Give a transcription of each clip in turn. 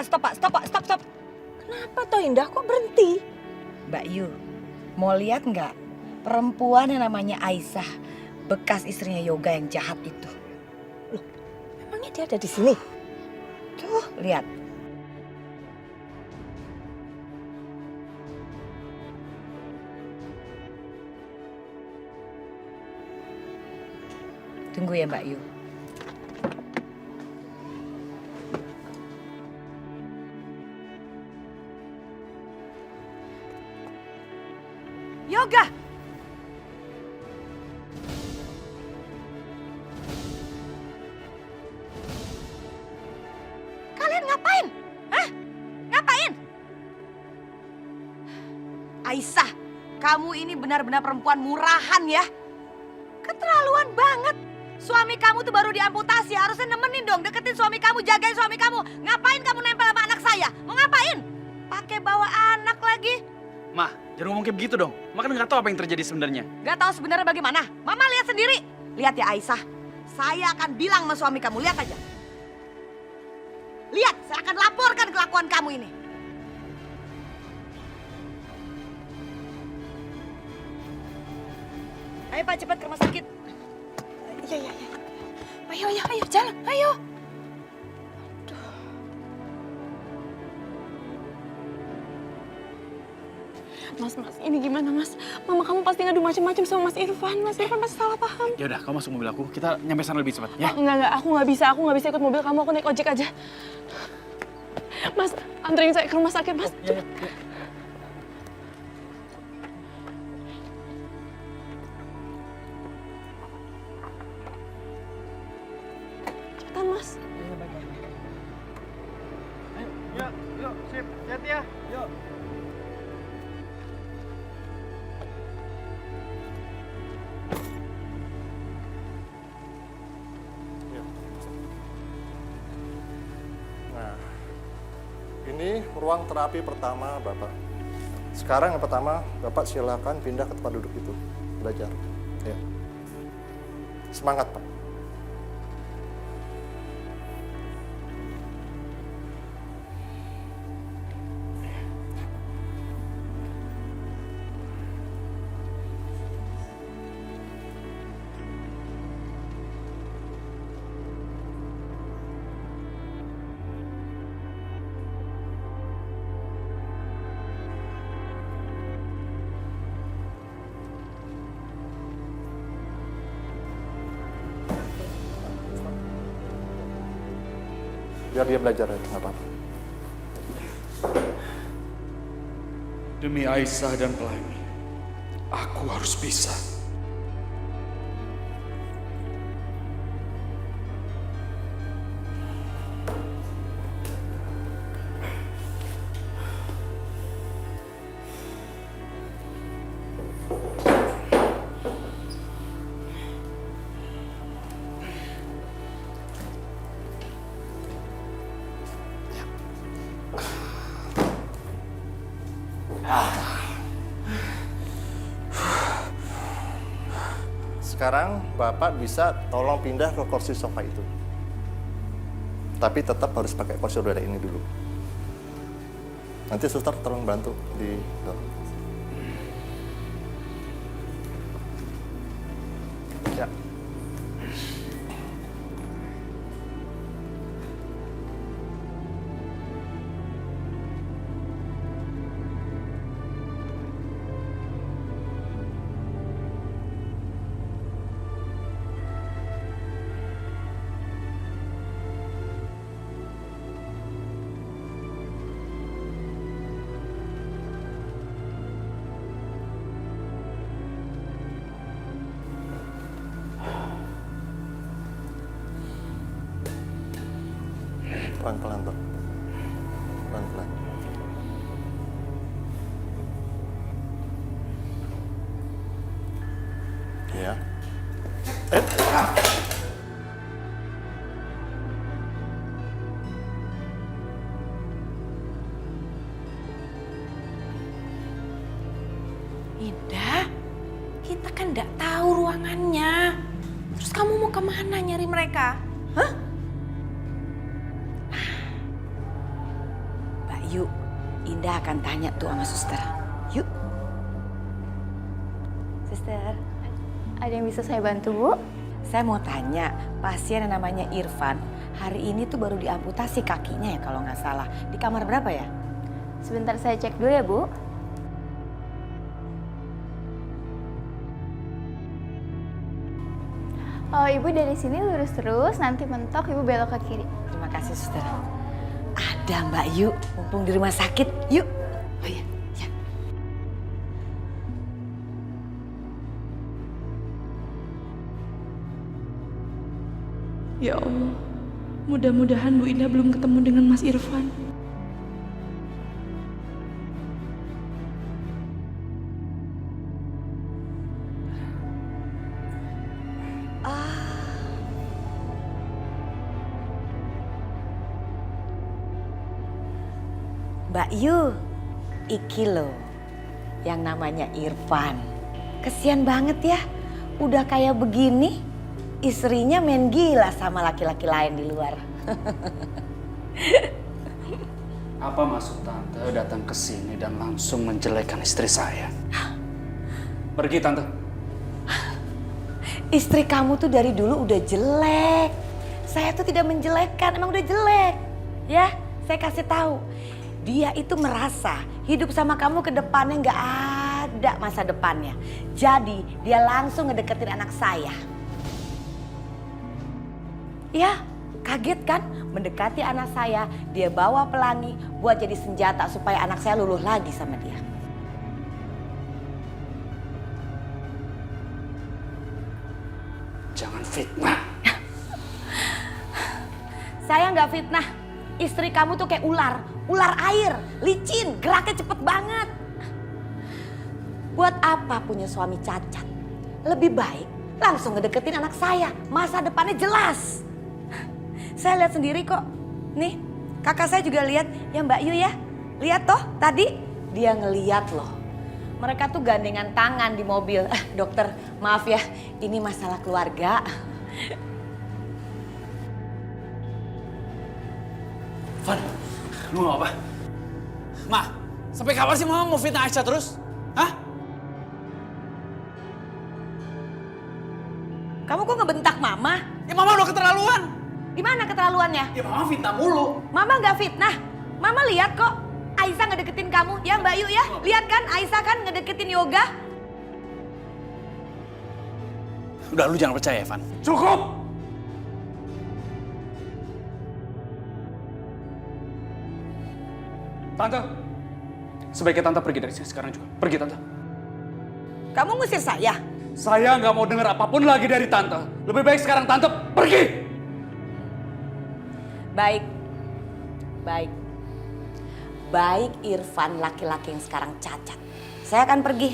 Stop. Kenapa toh Indah kok berhenti? Mbak Yu, mau lihat nggak perempuan yang namanya Aisyah, bekas istrinya Yoga yang jahat itu? Loh, memangnya dia ada di sini? Tuh, lihat. Tunggu ya Mbak Yu. Yoga! Kalian ngapain? Hah? Ngapain? Aisyah, kamu ini benar-benar perempuan murahan ya. Keterlaluan banget. Suami kamu tuh baru diamputasi, harusnya nemenin dong, deketin suami kamu, jagain suami kamu. Ngapain kamu nempel sama anak saya? Mau ngapain? Pakai bawa anak lagi. Mah, jangan ngomong kayak begitu dong. Mah kan nggak tahu apa yang terjadi sebenarnya. Gak tahu sebenarnya bagaimana? Mama lihat sendiri. Lihat ya Aisyah, saya akan bilang sama suami kamu, lihat aja. Lihat, saya akan laporkan kelakuan kamu ini. Ayo Pak, cepat ke rumah sakit. Iya. Ayo, jalan, ayo. Mas, ini gimana Mas? Mama kamu pasti ngadu macam-macam sama Mas Irfan. Mas Irfan pasti salah paham. Ya udah, kamu masuk mobil aku. Kita nyampe sana lebih cepat ya. Oh, enggak, aku nggak bisa ikut mobil kamu. Aku naik ojek aja. Mas, anterin saya ke rumah sakit, Mas. Cepat. Cepetan, Mas. Yuk, sip. Hati ya. Yuk. Nah, ini ruang terapi pertama Bapak. Sekarang yang pertama, Bapak silakan pindah ke tempat duduk itu, belajar. Ya. Semangat, Pak. Biar dia belajar aja, nggak apa-apa. Demi Aisyah dan Pelangi, aku harus bisa. Sekarang Bapak bisa tolong pindah ke kursi sofa itu. Tapi tetap harus pakai kursi roda ini dulu. Nanti suster tolong bantu di dorong. Ya. Pelan-pelan, Pak. Pelan-pelan. Ya. Indah, kita kan nggak tahu ruangannya. Terus kamu mau kemana nyari mereka? Hah? Yuk, Indah akan tanya tuh sama suster. Yuk. Suster, Ada yang bisa saya bantu, Bu? saya mau tanya, pasien yang namanya Irfan, hari ini tuh baru diamputasi kakinya ya kalau nggak salah. Di kamar berapa ya? Sebentar saya cek dulu ya, Bu. Oh, Ibu dari sini lurus terus, nanti mentok Ibu belok ke kiri. Terima kasih, suster. Ada Mbak Yu, mumpung di rumah sakit. Yuk. Oh iya, ya. Ya Allah, mudah-mudahan Bu Indah belum ketemu dengan Mas Irfan. Mbak Yu, iki loh yang namanya Irfan. Kesian banget ya, udah kayak begini, istrinya main gila sama laki-laki lain di luar. Apa maksud Tante datang ke sini dan langsung menjelekkan istri saya? Pergi, Tante. Istri kamu tuh dari dulu udah jelek. Saya tuh tidak menjelekkan, emang udah jelek. Ya, saya kasih tahu. Dia itu merasa hidup sama kamu ke depannya nggak ada masa depannya. Jadi dia langsung ngedeketin anak saya. Ya, kaget kan? Mendekati anak saya, dia bawa pelangi buat jadi senjata supaya anak saya luluh lagi sama dia. Jangan fitnah. Saya nggak fitnah. Istri kamu tuh kayak ular air, licin, geraknya cepet banget. Buat apa punya suami cacat? Lebih baik langsung ngedeketin anak saya, masa depannya jelas. Saya lihat sendiri kok. Nih, kakak saya juga lihat ya Mbak Yu ya. Lihat toh tadi dia ngeliat loh. Mereka tuh gandengan tangan di mobil. Dokter, maaf ya, ini masalah keluarga. Van, lu mau apa? Ma, sampai kapan sih Mama mau fitnah Aisyah terus? Hah? Kamu kok ngebentak Mama? Ya Mama udah keterlaluan. Gimana keterlaluannya? Ya Mama fitnah mulu. Mama nggak fitnah. Mama lihat kok Aisyah ngedeketin kamu. Ya Mbak Yu ya, lihat kan Aisyah kan ngedeketin Yoga. Udah lu jangan percaya Van. Cukup! Tante, sebaiknya Tante pergi dari sini sekarang juga. Pergi, Tante. Kamu ngusir saya? Saya nggak mau dengar apapun lagi dari Tante. Lebih baik sekarang Tante pergi! Baik. Baik Irfan laki-laki yang sekarang cacat. Saya akan pergi.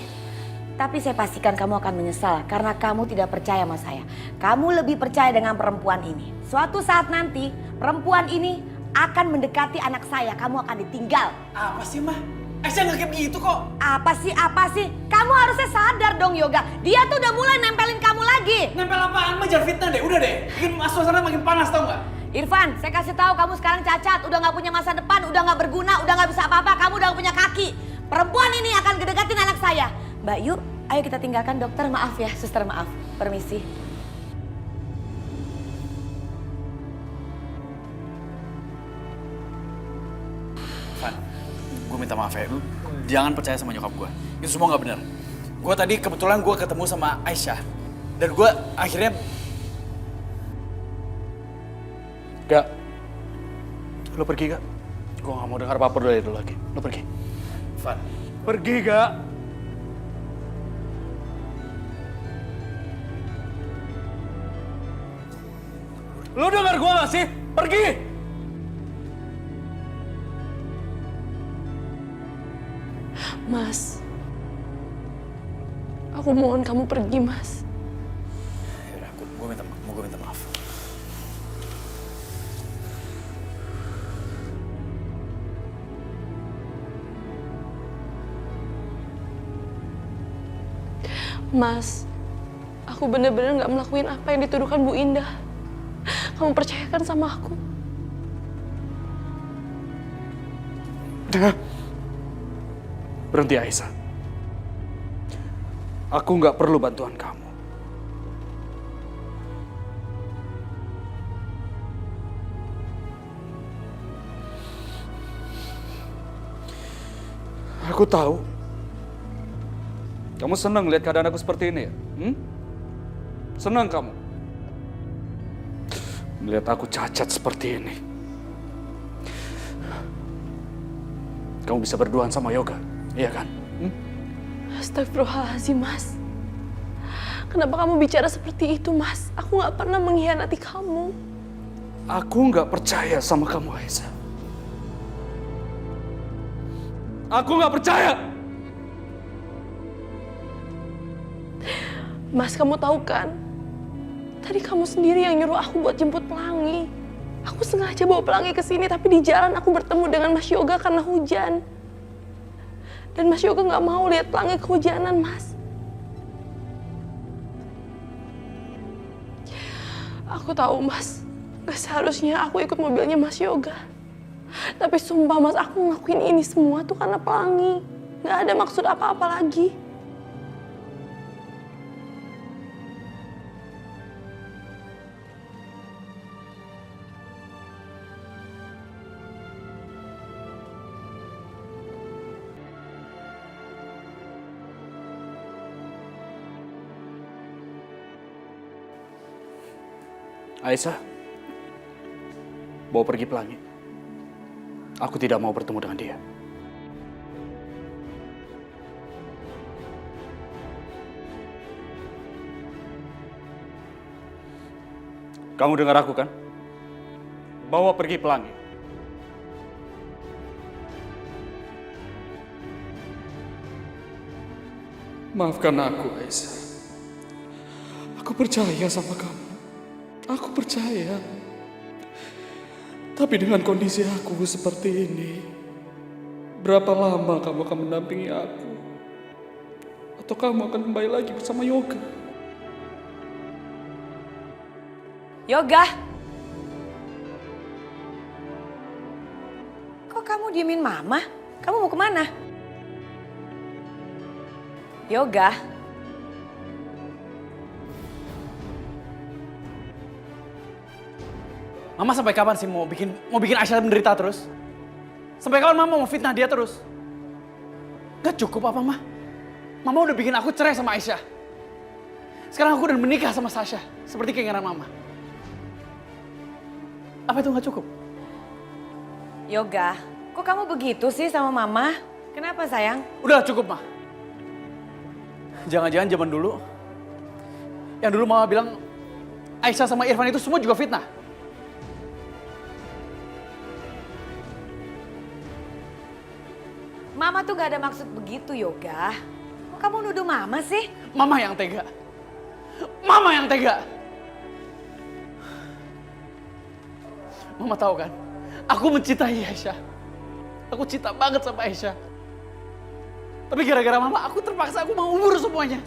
Tapi saya pastikan kamu akan menyesal karena kamu tidak percaya sama saya. Kamu lebih percaya dengan perempuan ini. Suatu saat nanti perempuan ini akan mendekati anak saya. Kamu akan ditinggal. Apa sih Ma? Aisyah nggak kayak begitu kok. Apa sih? Kamu harusnya sadar dong Yoga. Dia tuh udah mulai nempelin kamu lagi. Nempel apaan? Ma jangan fitnah deh, udah deh. Bikin suasana makin panas tau nggak? Irfan, saya kasih tahu kamu sekarang cacat, udah nggak punya masa depan, udah nggak berguna, udah nggak bisa apa-apa, kamu udah nggak punya kaki. Perempuan ini akan ngedekatin anak saya. Mbak Yu, ayo kita tinggalkan dokter, maaf ya, suster maaf, permisi. Van, gue minta maaf ya, lu jangan percaya sama nyokap gue. Itu semua nggak benar. Gue tadi kebetulan gue ketemu sama Aisyah. Dan gue akhirnya... Gak. Lo pergi, Gak? Gue gak mau dengar apa-apa dari lo lagi. Lo pergi. Van, Pergi, Gak? Lo dengar gue gak sih? Pergi! Mas, aku mohon kamu pergi, Mas. yaudah, gue minta maaf. Mas, aku bener-bener gak melakukan apa yang dituduhkan Bu Indah. Kamu percayakan sama aku. Berhenti, Aisyah. Aku nggak perlu bantuan kamu. Aku tahu. Kamu senang lihat keadaan aku seperti ini ya? Senang kamu? Melihat aku cacat seperti ini. Kamu bisa berduaan sama Yoga, iya kan? Astagfirullahaladzim, Mas. Kenapa kamu bicara seperti itu, Mas? Aku nggak pernah mengkhianati kamu. Aku nggak percaya sama kamu, Aisyah. Aku nggak percaya. Mas, kamu tahu kan? Tadi kamu sendiri yang nyuruh aku buat jemput Pelangi. Aku sengaja bawa Pelangi ke sini, tapi di jalan aku bertemu dengan Mas Yoga karena hujan. Dan Mas Yoga nggak mau lihat Pelangi kehujanan, Mas. Aku tahu, Mas. Gak seharusnya aku ikut mobilnya Mas Yoga. Tapi sumpah, Mas, aku ngelakuin ini semua tuh karena Pelangi. Gak ada maksud apa-apa lagi. Aisyah, bawa pergi Pelangi. Aku tidak mau bertemu dengan dia. Kamu dengar aku kan? Bawa pergi Pelangi. Maafkan aku, Aisyah. Aku percaya sama kamu. Aku percaya. Tapi dengan kondisi aku seperti ini, berapa lama kamu akan mendampingi aku? Atau kamu akan kembali lagi bersama Yoga? Yoga! Kok kamu diemin Mama? Kamu mau kemana? Yoga? Mama sampai kapan sih mau bikin Aisyah menderita terus? Sampai kapan Mama mau fitnah dia terus? Gak cukup apa, Mah? Mama udah bikin aku cerai sama Aisyah. Sekarang aku udah menikah sama Sasha, seperti keinginan Mama. Apa itu gak cukup? Yoga, kok kamu begitu sih sama Mama? Kenapa sayang? Udah cukup, Mah. Jangan-jangan zaman dulu, yang dulu Mama bilang Aisyah sama Irfan itu semua juga fitnah. Mama tuh gak ada maksud begitu, Yoga. Kok kamu nuduh Mama sih? Mama yang tega. Mama yang tega. Mama tahu kan, aku mencintai Aisyah. Aku cinta banget sama Aisyah. Tapi gara-gara Mama, aku terpaksa aku mengubur semuanya.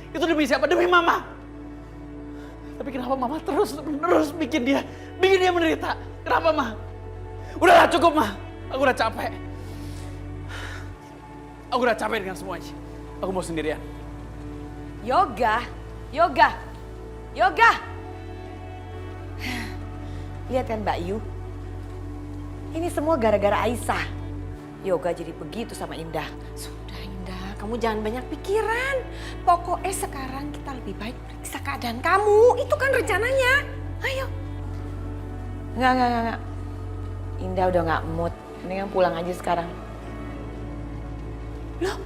Itu demi siapa? Demi Mama. Tapi kenapa Mama terus bikin dia menderita? Kenapa, Ma? Udahlah cukup, Ma. Aku udah capek. Aku udah capek dengan semuanya. Aku mau sendirian. Yoga, Yoga, Yoga. Lihat kan Mbak Yu, ini semua gara-gara Aisyah. Yoga jadi begitu sama Indah. Sudah Indah, kamu jangan banyak pikiran. Pokoknya sekarang kita lebih baik periksa keadaan kamu. Itu kan rencananya. Ayo. Enggak. Indah udah gak mood. Mendingan pulang aja sekarang. Loh,